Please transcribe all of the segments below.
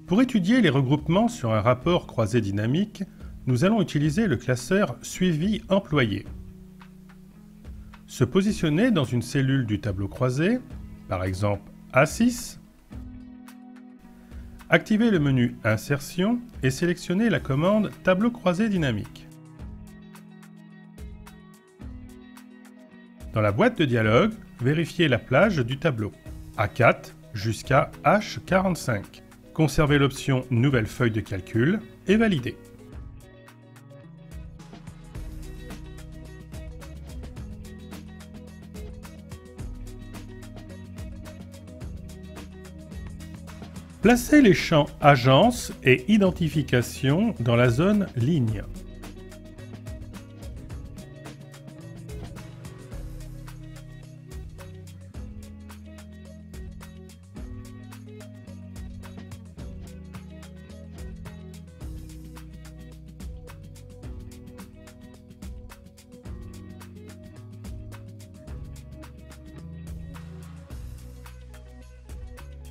Pour étudier les regroupements sur un rapport croisé dynamique, nous allons utiliser le classeur Suivi employé. Se positionner dans une cellule du tableau croisé, par exemple A6, activer le menu Insertion et sélectionner la commande Tableau croisé dynamique. Dans la boîte de dialogue, vérifiez la plage du tableau, A4 jusqu'à H45. Conservez l'option Nouvelle feuille de calcul et validez. Placez les champs Agence et Identification dans la zone Ligne.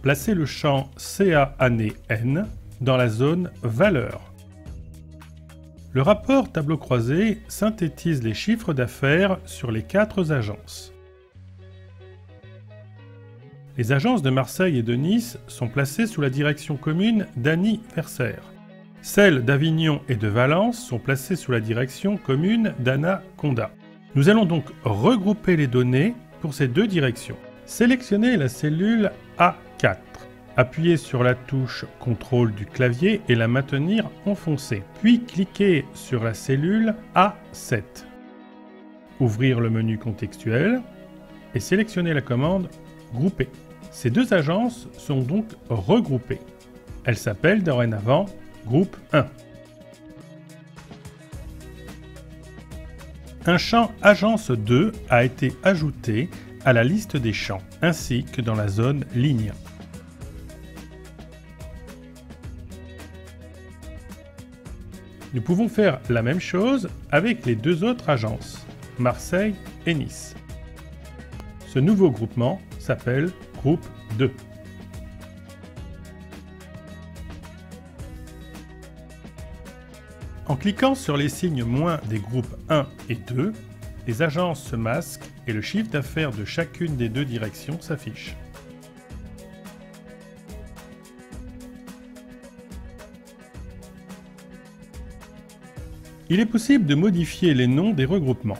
Placez le champ CA année N dans la zone Valeur. Le rapport tableau croisé synthétise les chiffres d'affaires sur les 4 agences. Les agences de Marseille et de Nice sont placées sous la direction commune d'Annie Verser. Celles d'Avignon et de Valence sont placées sous la direction commune d'Anna Condat. Nous allons donc regrouper les données pour ces 2 directions. Sélectionnez la cellule A4. Appuyez sur la touche CTRL du clavier et la maintenir enfoncée. Puis cliquez sur la cellule A7. Ouvrir le menu contextuel et sélectionnez la commande Grouper. Ces 2 agences sont donc regroupées. Elles s'appellent dorénavant Groupe 1. Un champ Agence 2 a été ajouté à la liste des champs, ainsi que dans la zone Ligne. Nous pouvons faire la même chose avec les 2 autres agences, Marseille et Nice. Ce nouveau groupement s'appelle Groupe 2. En cliquant sur les signes moins des groupes 1 et 2, les agences se masquent et le chiffre d'affaires de chacune des 2 directions s'affiche. Il est possible de modifier les noms des regroupements.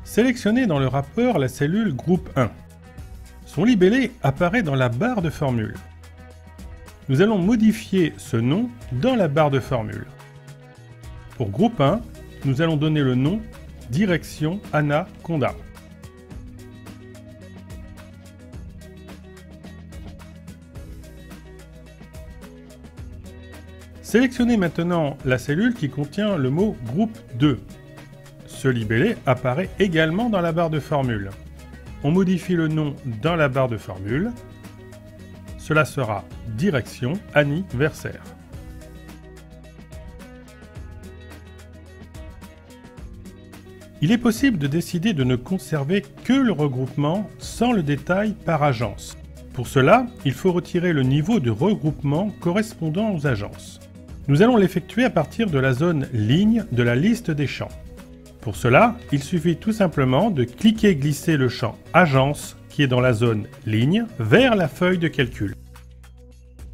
Sélectionnez dans le rapport la cellule Groupe 1. Son libellé apparaît dans la barre de formule. Nous allons modifier ce nom dans la barre de formule. Pour Groupe 1, nous allons donner le nom Direction Anna Condat. Sélectionnez maintenant la cellule qui contient le mot Groupe 2. Ce libellé apparaît également dans la barre de formule. On modifie le nom dans la barre de formule. Cela sera Direction Annie Verser. Il est possible de décider de ne conserver que le regroupement sans le détail par agence. Pour cela, il faut retirer le niveau de regroupement correspondant aux agences. Nous allons l'effectuer à partir de la zone Ligne de la liste des champs. Pour cela, il suffit tout simplement de cliquer et glisser le champ Agence qui est dans la zone Ligne vers la feuille de calcul.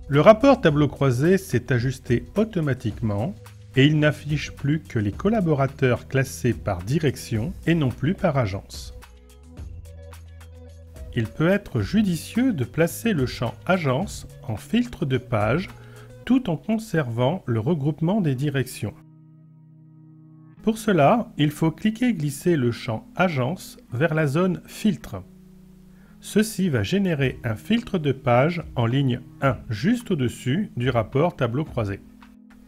Le rapport tableau croisé s'est ajusté automatiquement et il n'affiche plus que les collaborateurs classés par direction et non plus par agence. Il peut être judicieux de placer le champ Agence en filtre de page tout en conservant le regroupement des directions. Pour cela, il faut cliquer et glisser le champ Agence vers la zone Filtre. Ceci va générer un filtre de page en ligne 1, juste au-dessus du rapport tableau croisé.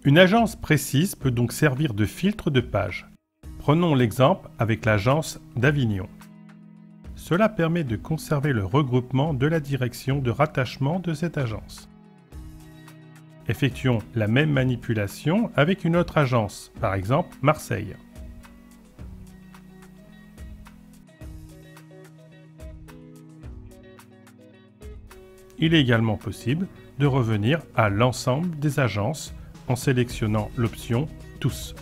Une agence précise peut donc servir de filtre de page. Prenons l'exemple avec l'agence d'Avignon. Cela permet de conserver le regroupement de la direction de rattachement de cette agence. Effectuons la même manipulation avec une autre agence, par exemple Marseille. Il est également possible de revenir à l'ensemble des agences en sélectionnant l'option Tous.